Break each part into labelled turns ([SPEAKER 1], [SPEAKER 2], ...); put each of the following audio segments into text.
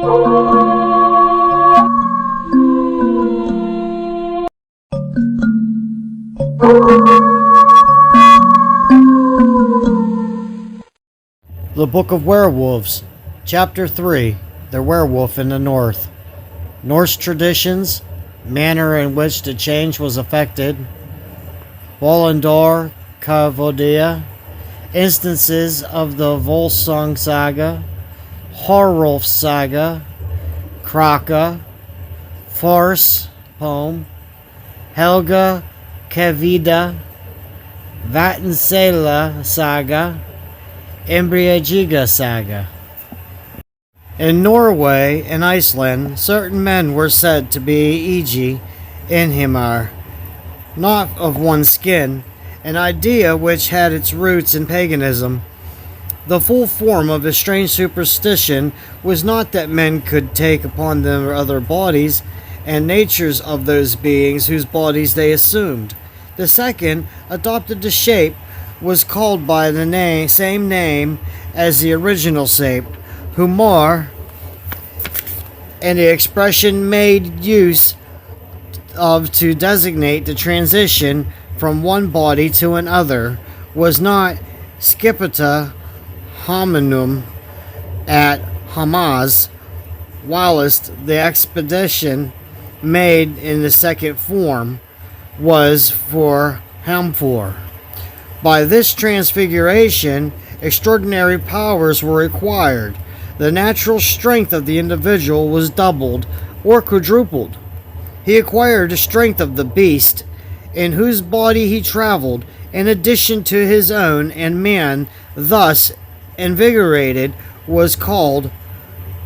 [SPEAKER 1] The Book of Werewolves, Chapter 3, The Werewolf in the North. Norse traditions, manner in which the change was effected, Wallendor Kavodia, instances of the Volsung Saga, Horolf Saga, Kraka, Farce poem, Helga Kavida, Vatnsela Saga, Embriagiga Saga. In Norway and Iceland, certain men were said to be e.g. Inhimar, not of one skin, an idea which had its roots in paganism. The full form of a strange superstition was not that men could take upon them other bodies and natures of those beings whose bodies they assumed. The second adopted the shape was called by the same name as the original shape, Humar, and the expression made use of to designate the transition from one body to another was not Scipita hominum at Hamas, whilst the expedition made in the second form was for Hamfor. By this transfiguration, extraordinary powers were required. The natural strength of the individual was doubled or quadrupled. He acquired the strength of the beast, in whose body he traveled, in addition to his own, and man, thus invigorated, was called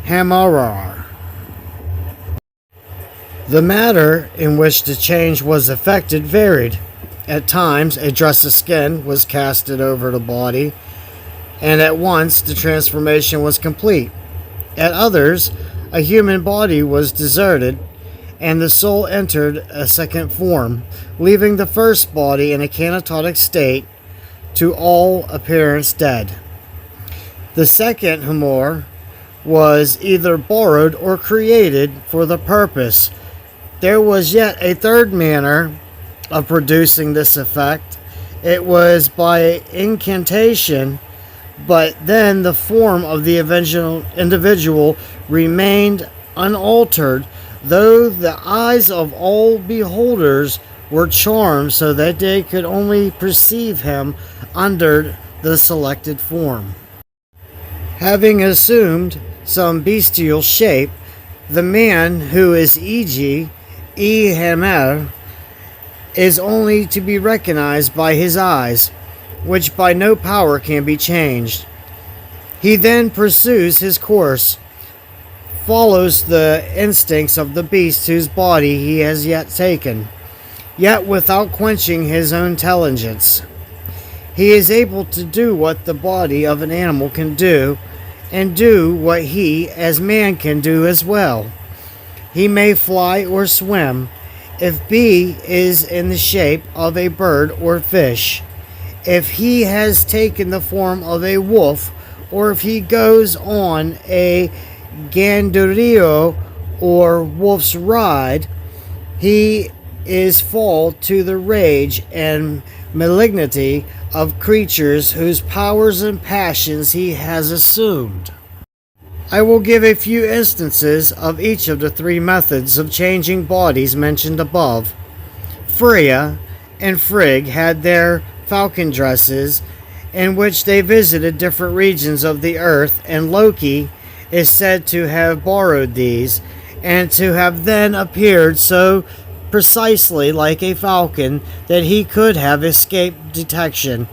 [SPEAKER 1] Hamarar. The matter in which the change was effected varied. At times, a dress of skin was casted over the body, and at once the transformation was complete. At others, a human body was deserted, and the soul entered a second form, leaving the first body in a canatotic state, to all appearance dead. The second humor was either borrowed or created for the purpose. There was yet a third manner of producing this effect. It was by incantation, but then the form of the individual remained unaltered, though the eyes of all beholders were charmed so that they could only perceive him under the selected form. Having assumed some bestial shape, the man who is e.g. Ehemer is only to be recognized by his eyes, which by no power can be changed. He then pursues his course, follows the instincts of the beast whose body he has yet taken, yet without quenching his own intelligence. He is able to do what the body of an animal can do, and do what he, as man, can do as well. He may fly or swim, if B is in the shape of a bird or fish, if he has taken the form of a wolf, or if he goes on a gandurio or wolf's ride, he is fall to the rage and malignity of creatures whose powers and passions he has assumed. I will give a few instances of each of the three methods of changing bodies mentioned above. Freya and Frigg had their falcon dresses, in which they visited different regions of the earth, and Loki is said to have borrowed these, and to have then appeared so precisely like a falcon that he could have escaped detection,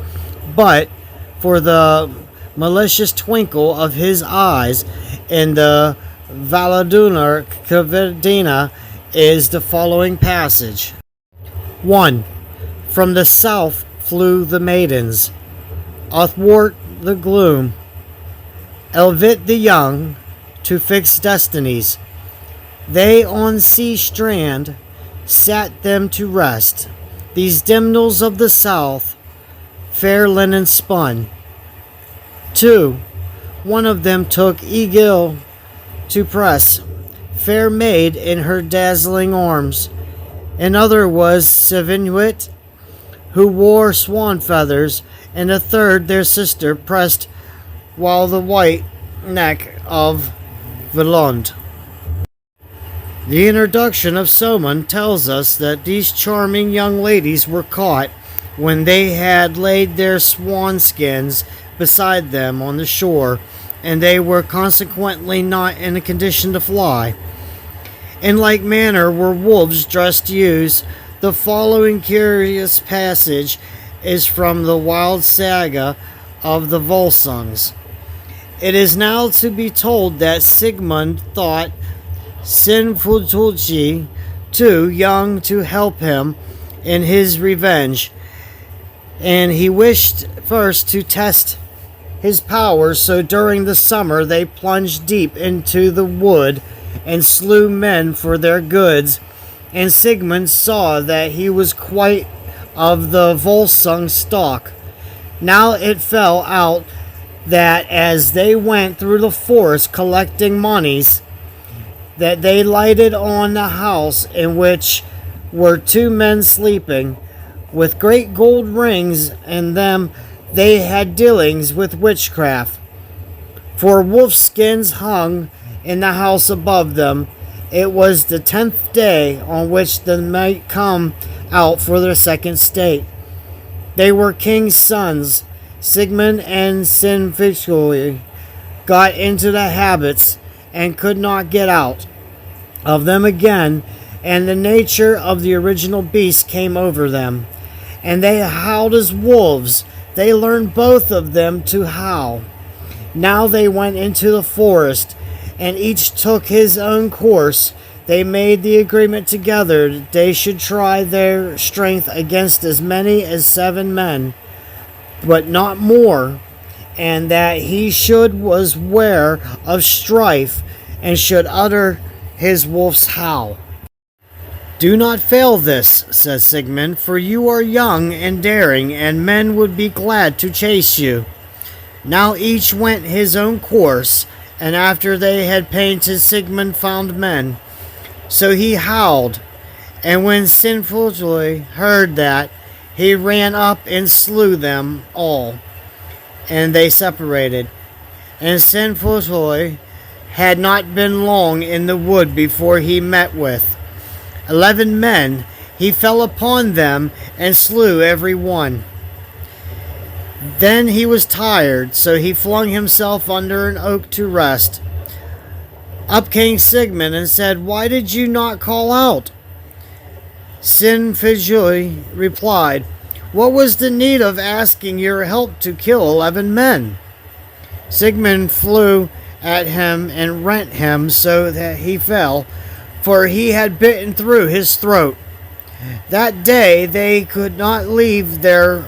[SPEAKER 1] but for the malicious twinkle of his eyes in the Valadunar Kaverdina is the following passage. 1. From the south flew the maidens, athwart the gloom, elvit the young to fix destinies. They on sea strand sat them to rest. These dimnels of the south, fair linen spun. 2. One of them took Egil to press, fair maid in her dazzling arms. Another was Sevinwit, who wore swan feathers, and a third their sister pressed while the white neck of Velond. The introduction of Soman tells us that these charming young ladies were caught when they had laid their swan skins beside them on the shore, and they were consequently not in a condition to fly. In like manner were wolves dressed youths. The following curious passage is from the wild saga of the Volsungs. It is now to be told that Sigmund thought Sinfotulji too young to help him in his revenge, and he wished first to test his powers, so during the summer they plunged deep into the wood and slew men for their goods, and Sigmund saw that he was quite of the Volsung stock. Now it fell out that as they went through the forest collecting monies, that they lighted on the house in which were two men sleeping, with great gold rings in them. They had dealings with witchcraft, for wolf skins hung in the house above them. It was the 10th day on which they might come out for their second state. They were king's sons. Sigmund and Sinfjotli got into the habits and could not get out of them again, and the nature of the original beast came over them, and they howled as wolves. They learned both of them to howl. Now they went into the forest, and each took his own course. They made the agreement together that they should try their strength against as many as 7 men, but not more, and that he should was ware of strife, and should utter his wolf's howl. Do not fail this, said Sigmund, for you are young and daring, and men would be glad to chase you. Now each went his own course, and after they had painted, Sigmund found men. So he howled, and when Sinfjotli heard that, he ran up and slew them all, and they separated. And Sinfjotli had not been long in the wood before he met with 11 men. He fell upon them and slew every one. Then he was tired, so he flung himself under an oak to rest. Up came Sigmund and said, "Why did you not call out?" Sinfjotli replied, "What was the need of asking your help to kill 11 men?" Sigmund flew at him and rent him so that he fell, for he had bitten through his throat. That day they could not leave their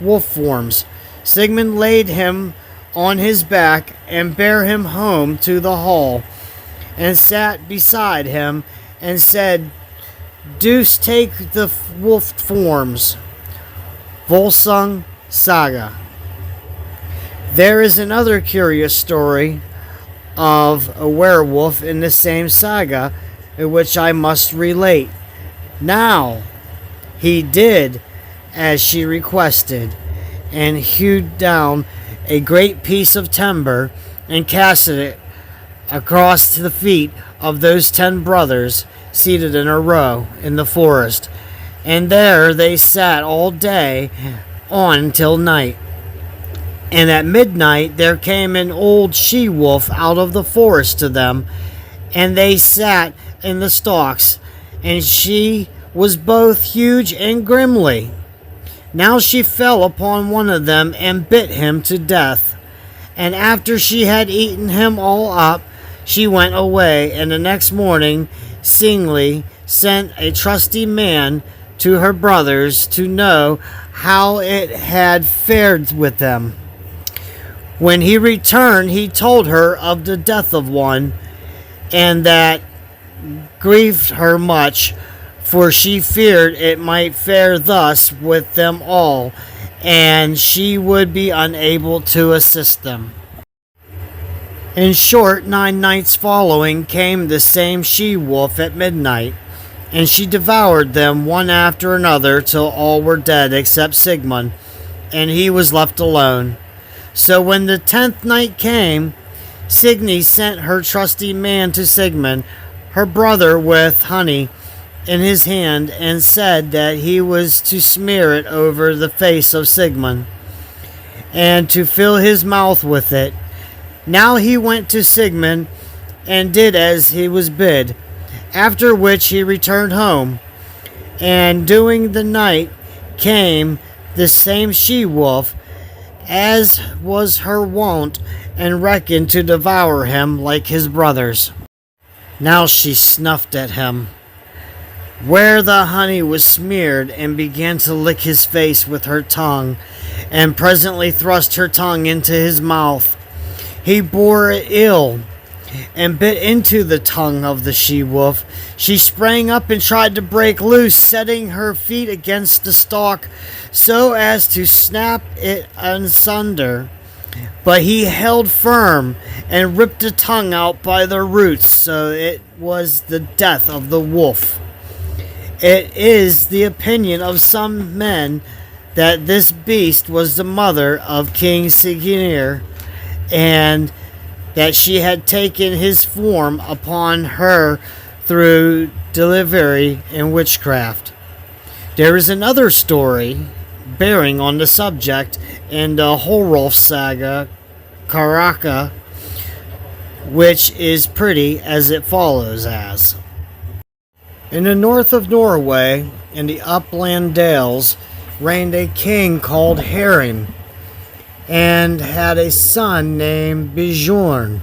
[SPEAKER 1] wolf forms. Sigmund laid him on his back and bare him home to the hall, and sat beside him and said, "Deuce take the wolf forms." Volsung Saga. There is another curious story of a werewolf in the same saga, which I must relate. Now he did as she requested, and hewed down a great piece of timber and cast it across the feet of those 10 brothers seated in a row in the forest, and there they sat all day on till night. And at midnight there came an old she-wolf out of the forest to them, and they sat in the stalks, and she was both huge and grimly. Now she fell upon one of them and bit him to death, and after she had eaten him all up, she went away, and the next morning Singly sent a trusty man to her brothers to know how it had fared with them. When he returned, he told her of the death of one, and that grieved her much, for she feared it might fare thus with them all, and she would be unable to assist them. In short, 9 nights following came the same she-wolf at midnight, and she devoured them one after another till all were dead except Sigmund, and he was left alone. So when the 10th night came, Signy sent her trusty man to Sigmund, her brother, with honey in his hand, and said that he was to smear it over the face of Sigmund, and to fill his mouth with it. Now he went to Sigmund, and did as he was bid, after which he returned home. And during the night came the same she-wolf, as was her wont, and reckoned to devour him like his brothers. Now she snuffed at him, where the honey was smeared, and began to lick his face with her tongue, and presently thrust her tongue into his mouth. He bore it ill, and bit into the tongue of the she-wolf. She sprang up and tried to break loose, setting her feet against the stalk, so as to snap it asunder. But he held firm, and ripped the tongue out by the roots, so it was the death of the wolf. It is the opinion of some men that this beast was the mother of King Siggeir, and that she had taken his form upon her through delivery and witchcraft. There is another story bearing on the subject in the Werewolf saga Karaka, which is pretty as it follows as. In the north of Norway, in the upland dales, reigned a king called Herring, and had a son named Bjorn.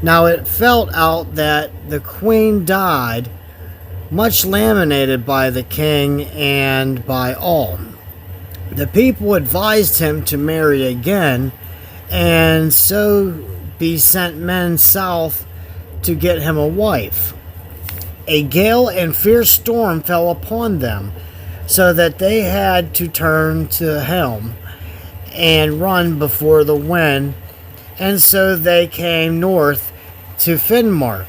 [SPEAKER 1] Now it fell out that the queen died, much lamented by the king and by all. The people advised him to marry again, and so be sent men south to get him a wife. A gale and fierce storm fell upon them, so that they had to turn to helm and run before the wind, and so they came north to Finnmark,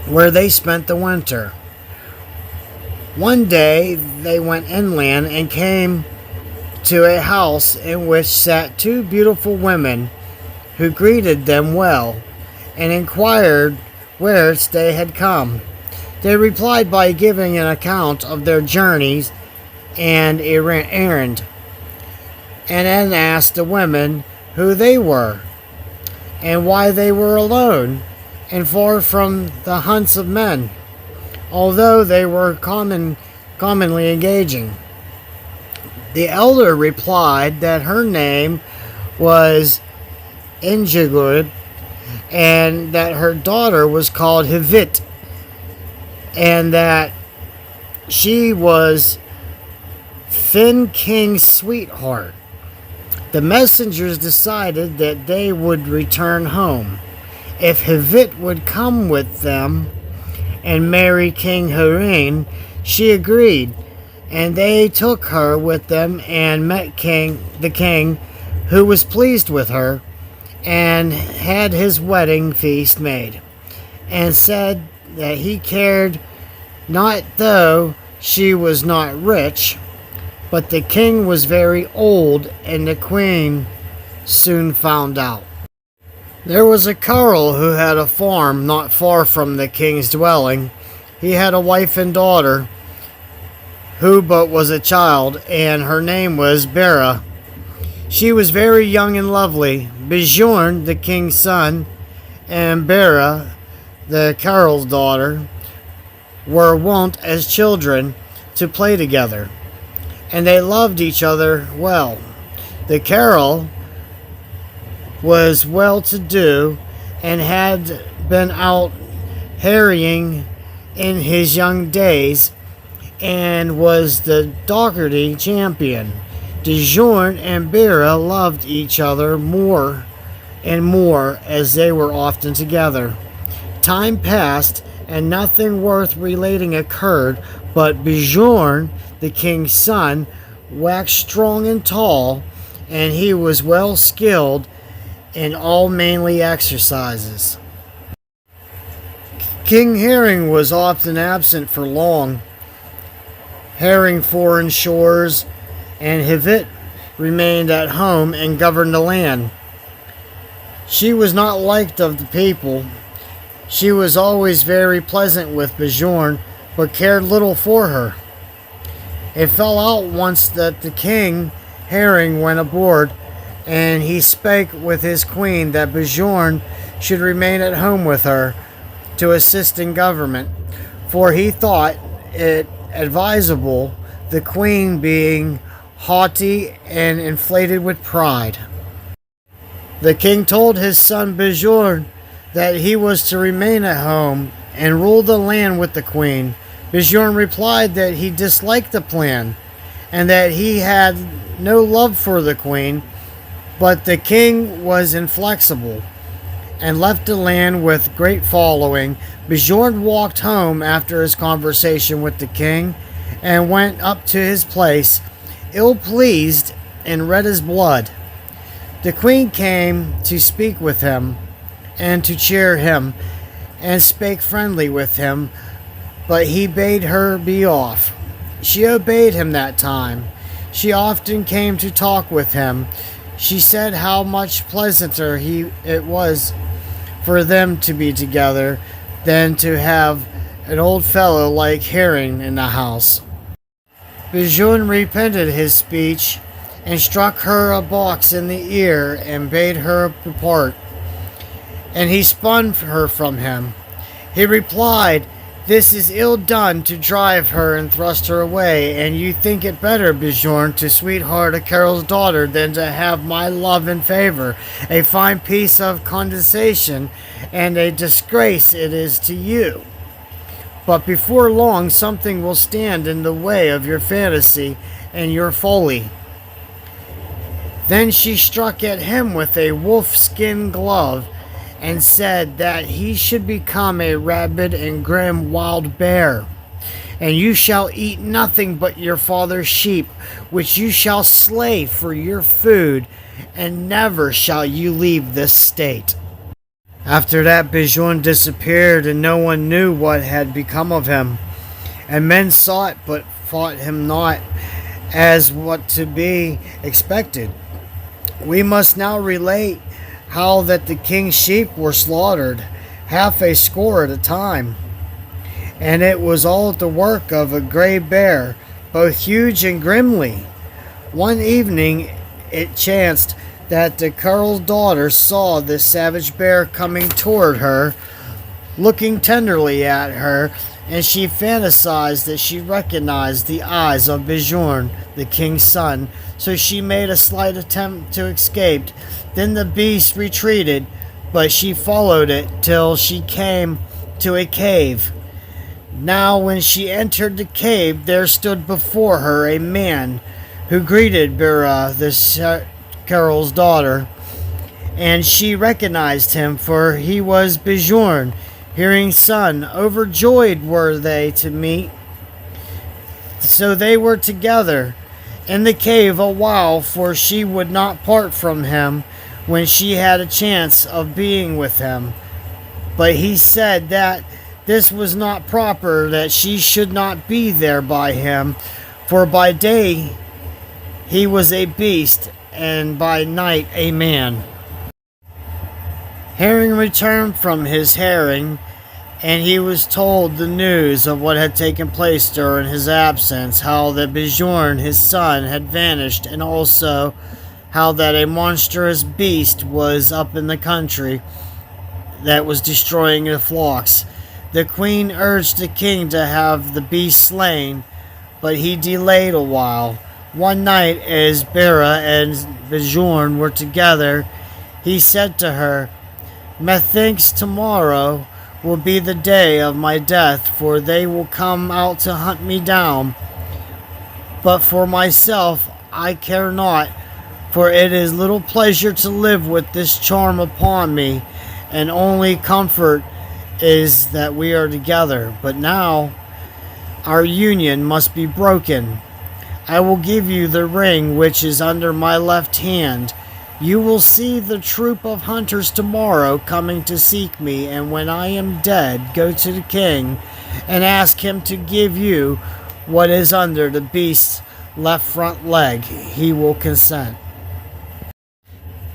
[SPEAKER 1] where they spent the winter. One day they went inland and came to a house in which sat 2 beautiful women, who greeted them well, and inquired whence they had come. They replied by giving an account of their journeys and errand, and then asked the women who they were, and why they were alone, and far from the haunts of men, although they were commonly engaging. The elder replied that her name was Ingigerd, and that her daughter was called Hivit, and that she was Finn King's sweetheart. The messengers decided that they would return home. If Hivit would come with them and marry King Hurain, she agreed, and they took her with them and met the king, who was pleased with her, and had his wedding feast made, and said that he cared not though she was not rich. But the king was very old, and the queen soon found out. There was a carle who had a farm not far from the king's dwelling. He had a wife and daughter, who but was a child, and her name was Bera. She was very young and lovely. Bjorn, the king's son, and Bera, the carle's daughter, were wont as children to play together, and they loved each other well. The carle was well-to-do, and had been out harrying in his young days, and was the Dougherty champion. Bjorn and Bera loved each other more and more as they were often together. Time passed, and nothing worth relating occurred, but Bjorn, the king's son, waxed strong and tall, and he was well skilled in all manly exercises. King Herring was often absent for long, harrying foreign shores, and Hivit remained at home and governed the land. She was not liked of the people. She was always very pleasant with Bjorn, but cared little for her. It fell out once that the king, Herring, went aboard, and he spake with his queen that Bjorn should remain at home with her to assist in government, for he thought it advisable, the queen being haughty and inflated with pride. The king told his son Bjorn that he was to remain at home and rule the land with the queen. Bjorn replied that he disliked the plan and that he had no love for the queen, but the king was inflexible and left the land with great following. Bjorn walked home after his conversation with the king and went up to his place, ill-pleased and red as blood. The queen came to speak with him and to cheer him, and spake friendly with him, but he bade her be off. She obeyed him that time. She often came to talk with him. She said how much pleasanter it was for them to be together than to have an old fellow like Herring in the house. Bjorn repented his speech and struck her a box in the ear and bade her depart. And he spun her from him. He replied, "This is ill done to drive her and thrust her away, and you think it better, Bjorn, to sweetheart a Carol's daughter than to have my love and favor, a fine piece of condescension, and a disgrace it is to you. But before long something will stand in the way of your fantasy and your folly." Then she struck at him with a wolf-skin glove, and said that he should become a rabid and grim wild bear, and you shall eat nothing but your father's sheep, which you shall slay for your food, and never shall you leave this state. After that Bjorn disappeared, and no one knew what had become of him, and men sought but fought him not, as what to be expected. We must now relate how that the king's sheep were slaughtered, half a score at a time, and it was all the work of a grey bear, both huge and grimly. One evening it chanced that the Carol's daughter saw this savage bear coming toward her, looking tenderly at her, and she fantasized that she recognized the eyes of Bjorn, the king's son, so she made a slight attempt to escape. Then the beast retreated, but she followed it till she came to a cave. Now when she entered the cave, there stood before her a man who greeted Bera, the Carol's daughter, and she recognized him, for he was Bjorn, Herring's son. Overjoyed were they to meet. So they were together in the cave a while, for she would not part from him when she had a chance of being with him. But he said that this was not proper, that she should not be there by him, for by day he was a beast, and by night a man. Herring returned from his harrying, and he was told the news of what had taken place during his absence, how that Bjorn, his son, had vanished, and also how that a monstrous beast was up in the country that was destroying the flocks. The queen urged the king to have the beast slain, but he delayed a while. One night, as Bera and Bjorn were together, he said to her, "Methinks tomorrow will be the day of my death, for they will come out to hunt me down. But for myself I care not, for it is little pleasure to live with this charm upon me, and only comfort is that we are together. But now our union must be broken. I will give you the ring which is under my left hand. You will see the troop of hunters tomorrow coming to seek me, and when I am dead, go to the king and ask him to give you what is under the beast's left front leg. He will consent."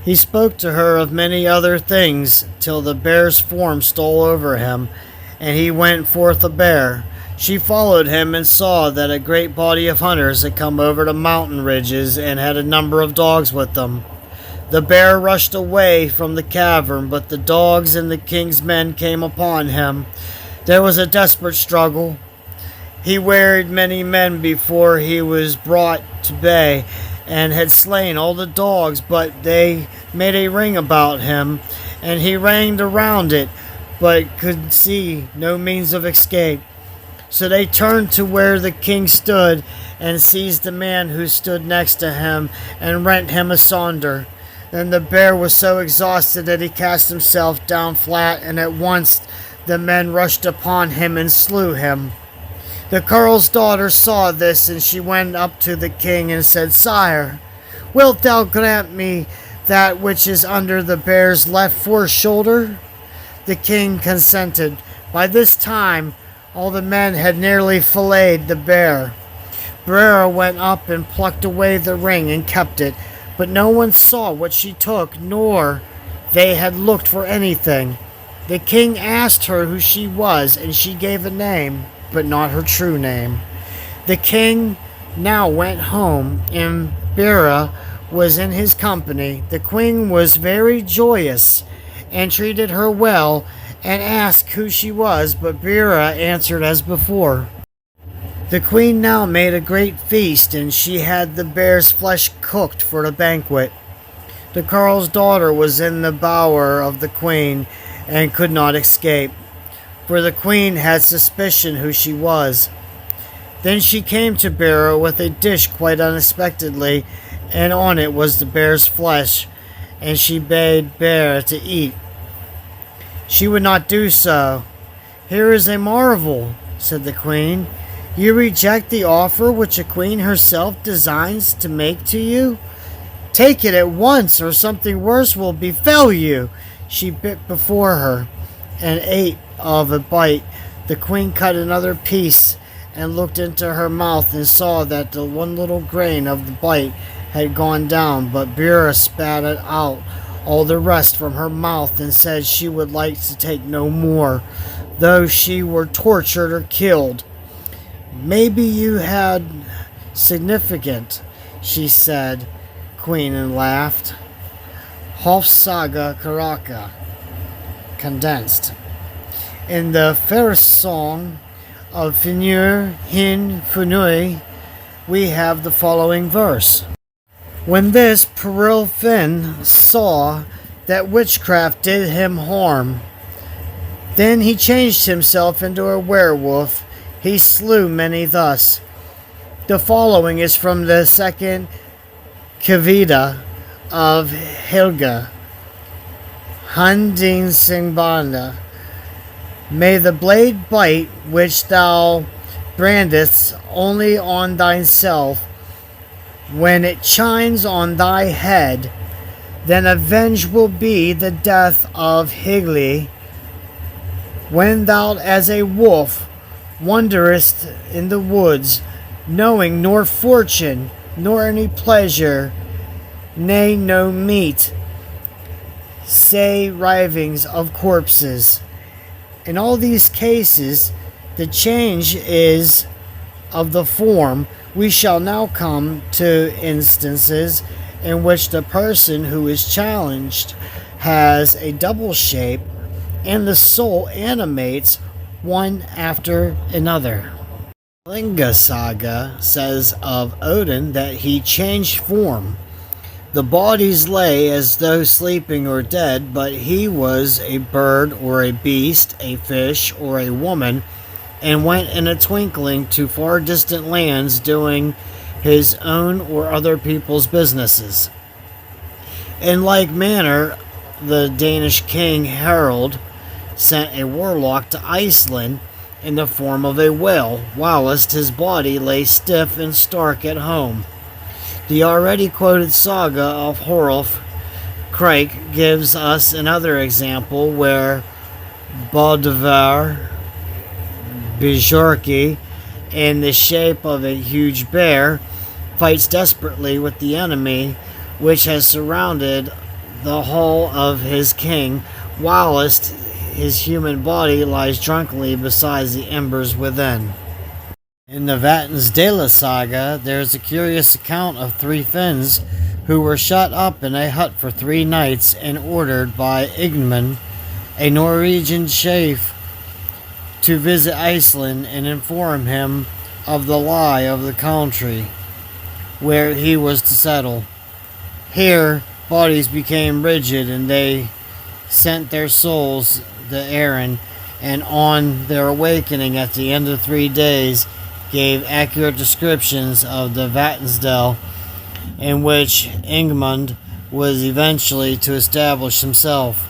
[SPEAKER 1] He spoke to her of many other things till the bear's form stole over him, and he went forth a bear. She followed him and saw that a great body of hunters had come over the mountain ridges and had a number of dogs with them. The bear rushed away from the cavern, but the dogs and the king's men came upon him. There was a desperate struggle. He wearied many men before he was brought to bay, and had slain all the dogs, but they made a ring about him, and he ranged around it, but could see no means of escape. So they turned to where the king stood, and seized the man who stood next to him, and rent him asunder. Then the bear was so exhausted that he cast himself down flat, and at once the men rushed upon him and slew him. The carle's daughter saw this, and she went up to the king and said, "Sire, wilt thou grant me that which is under the bear's left foreshoulder?" The king consented. By this time, all the men had nearly filleted the bear. Brera went up and plucked away the ring and kept it, but no one saw what she took, nor they had looked for anything. The king asked her who she was, and she gave a name, but not her true name. The king now went home, and Brera was in his company. The queen was very joyous, and treated her well, and asked who she was, but Brera answered as before. The queen now made a great feast, and she had the bear's flesh cooked for the banquet. The carle's daughter was in the bower of the queen, and could not escape, for the queen had suspicion who she was. Then she came to Brera with a dish quite unexpectedly, and on it was the bear's flesh, and she bade Brera to eat. She would not do so. "Here is a marvel," said the queen. "You reject the offer which a queen herself designs to make to you? Take it at once, or something worse will befell you." She bit before her, and ate of a bite. The queen cut another piece, and looked into her mouth, and saw that the one little grain of the bite had gone down, but Brera spat it out all the rest from her mouth, and said she would like to take no more, though she were tortured or killed. "Maybe you had significant," she said, queen, and laughed. Hofsaga Karaka, condensed. In the first song of Finur Hin Funui, we have the following verse. When this Perilfin saw that witchcraft did him harm, then he changed himself into a werewolf. He slew many thus. The following is from the second Kavita of Helga, Handin Singbanda. May the blade bite which thou brandest only on thyself, when it shines on thy head, then avenged will be the death of Higli. When thou as a wolf wanderest in the woods, knowing nor fortune, nor any pleasure, nay, no meat, say rivings of corpses. In all these cases, the change is of the form. We shall now come to instances in which the person who is challenged has a double shape, and the soul animates one after another. Linga Saga says of Odin that he changed form. The bodies lay as though sleeping or dead, but he was a bird or a beast, a fish or a woman, and went in a twinkling to far distant lands doing his own or other people's businesses. In like manner, the Danish king Harald sent a warlock to Iceland in the form of a whale, whilst his body lay stiff and stark at home. The already quoted saga of Hrolf Craik gives us another example where Baldavar Bjorki, in the shape of a huge bear, fights desperately with the enemy which has surrounded the hall of his king, whilst his human body lies drunkenly beside the embers within. In the Vatnsdæla saga, there is a curious account of three Finns who were shut up in a hut for 3 nights and ordered by Ingman, a Norwegian chief, to visit Iceland and inform him of the lie of the country where he was to settle. Here, bodies became rigid and they sent their souls to Erin, and on their awakening at the end of 3 days, gave accurate descriptions of the Vatnsdæl, in which Ingmund was eventually to establish himself.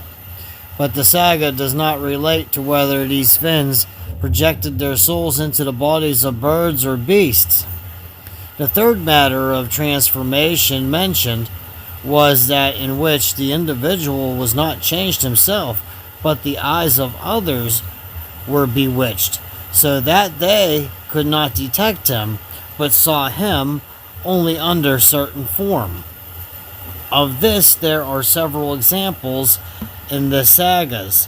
[SPEAKER 1] But the saga does not relate to whether these Finns projected their souls into the bodies of birds or beasts. The third matter of transformation mentioned was that in which the individual was not changed himself, but the eyes of others were bewitched, so that they could not detect him, but saw him only under certain form. Of this there are several examples in the sagas,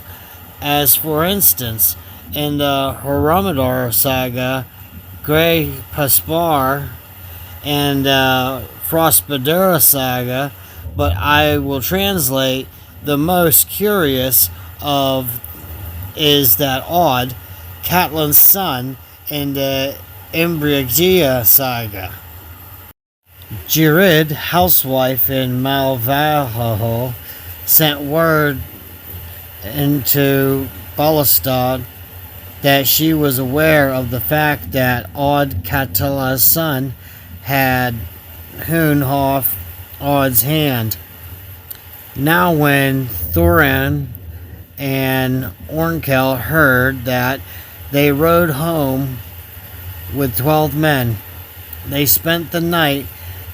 [SPEAKER 1] as for instance in the Hromadar saga, Grey Paspar, and Frostbadura saga, but I will translate. The most curious of is that Odd, Catlin's son, in the Imbrigia saga. Gyrid, housewife in Malvalho, sent word into Balastad that she was aware of the fact that Odd, Catilla's son, had hewn off Odd's hand. Now when Thorin and Ornkel heard that, they rode home with 12 men. They spent the night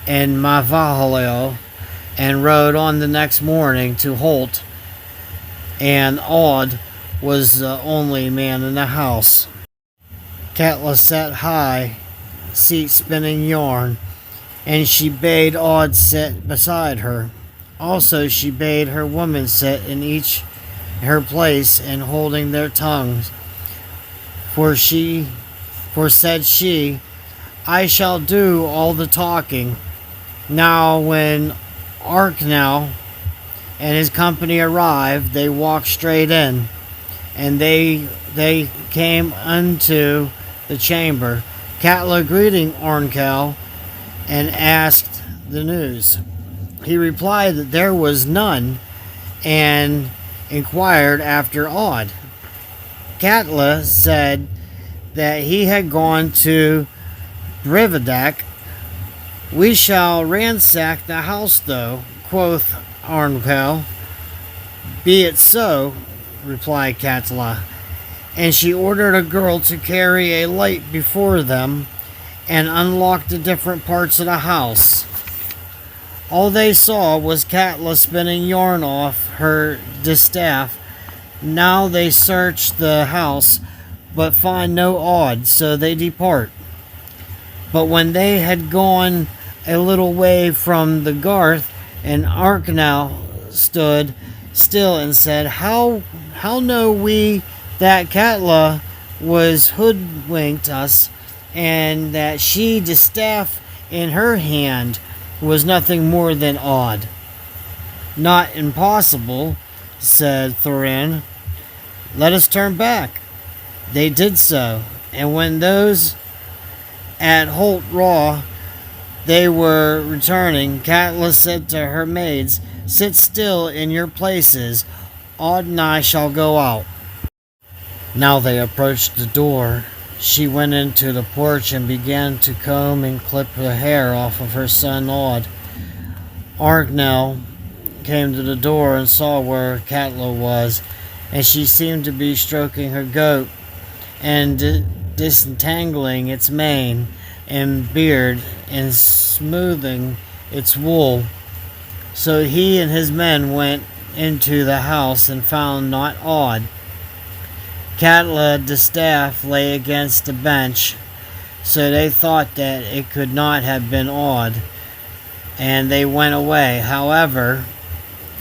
[SPEAKER 1] in Malvalho and rode on the next morning to Holt, and Odd was the only man in the house. Katla sat high, seat spinning yarn, and she bade Odd sit beside her. Also she bade her women sit in each her place and holding their tongues. For said she, I shall do all the talking. Now when Arknell and his company arrived, they walked straight in, and they came unto the chamber, Katla greeting Ornkel, and asked the news. He replied that there was none, and inquired after Odd. Katla said that he had gone to Brivadak. We shall ransack the house, though, quoth Arnkel. Be it so, replied Katla, and she ordered a girl to carry a light before them and unlock the different parts of the house. All they saw was Katla spinning yarn off her distaff. Now they search the house, but find no Odd, so they depart. But when they had gone a little way from the garth, and Arknell stood still and said, How know we that Katla was hoodwinked us, and that she, distaff in her hand, was nothing more than Odd? Not impossible, said Thorin. Let us turn back. They did so, and when those at Holt Raw they were returning, Katla said to her maids, Sit still in your places, Odd and I shall go out. Now they approached the door. She went into the porch and began to comb and clip the hair off of her son Odd. Arknell came to the door and saw where Katla was, and she seemed to be stroking her goat and disentangling its mane and beard and smoothing its wool. So he and his men went into the house and found not Odd. Katla the staff lay against the bench, so they thought that it could not have been Odd, and they went away. However,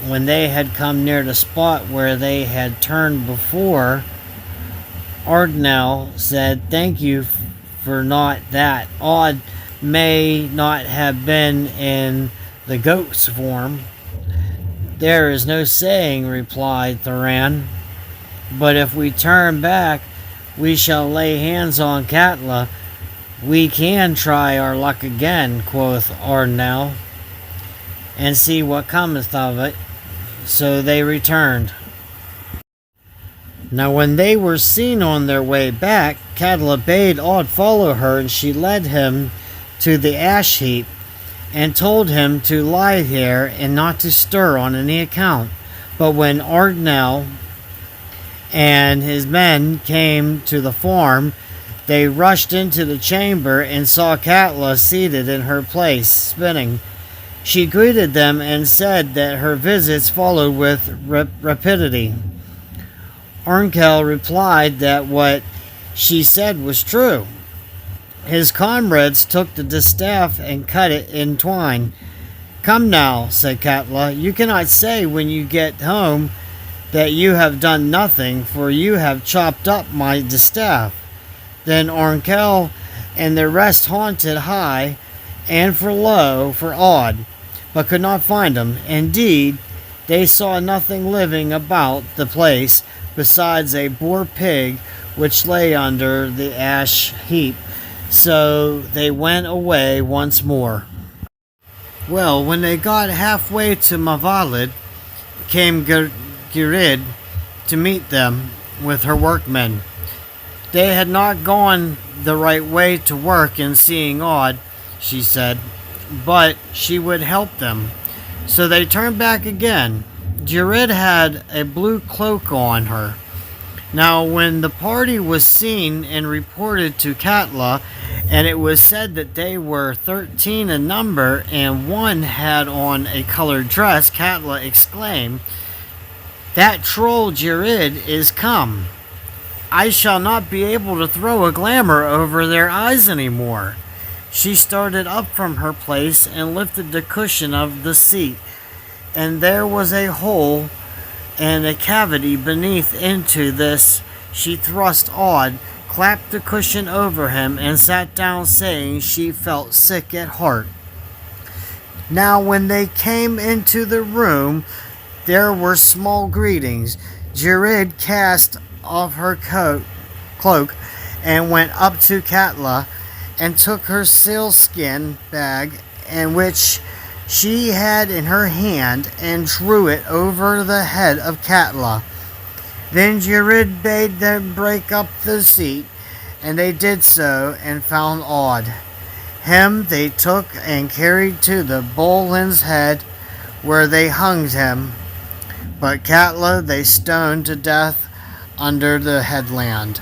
[SPEAKER 1] when they had come near the spot where they had turned before, Ardnell said, "Thank you for not that. Odd may not have been in the goat's form." "There is no saying," replied Thuran. "But if we turn back, we shall lay hands on Katla. We can try our luck again," quoth Ardnell, "and see what cometh of it." So they returned. Now when they were seen on their way back, Katla bade Odd follow her, and she led him to the ash heap, and told him to lie there and not to stir on any account. But when Ardnell and his men came to the farm, they rushed into the chamber and saw Katla seated in her place, spinning. She greeted them and said that her visits followed with rapidity. Arnkel replied that what she said was true. His comrades took the distaff and cut it in twine. "Come now," said Katla, "you cannot say when you get home that you have done nothing, for you have chopped up my distaff." Then Arnkel and the rest haunted high and for low for Odd, but could not find him. Indeed, they saw nothing living about the place besides a boar pig which lay under the ash heap. So they went away once more. Well, when they got halfway to Mavalid, came Girid to meet them with her workmen. They had not gone the right way to work in seeing Odd, she said, but she would help them. So they turned back again. Girid had a blue cloak on her. Now when the party was seen and reported to Katla, and it was said that they were 13 in number, and one had on a colored dress, Katla exclaimed, "That troll Girid is come. I shall not be able to throw a glamour over their eyes anymore." She started up from her place and lifted the cushion of the seat, and there was a hole and a cavity beneath. Into this she thrust Odd, clapped the cushion over him, and sat down, saying she felt sick at heart. Now when they came into the room, there were small greetings. Girid cast off her cloak and went up to Katla and took her sealskin bag, and which she had in her hand, and drew it over the head of Katla. Then Girid bade them break up the seat, and they did so, and found Odd. Him they took and carried to the Bolin's head, where they hanged him. But Katla they stoned to death under the headland.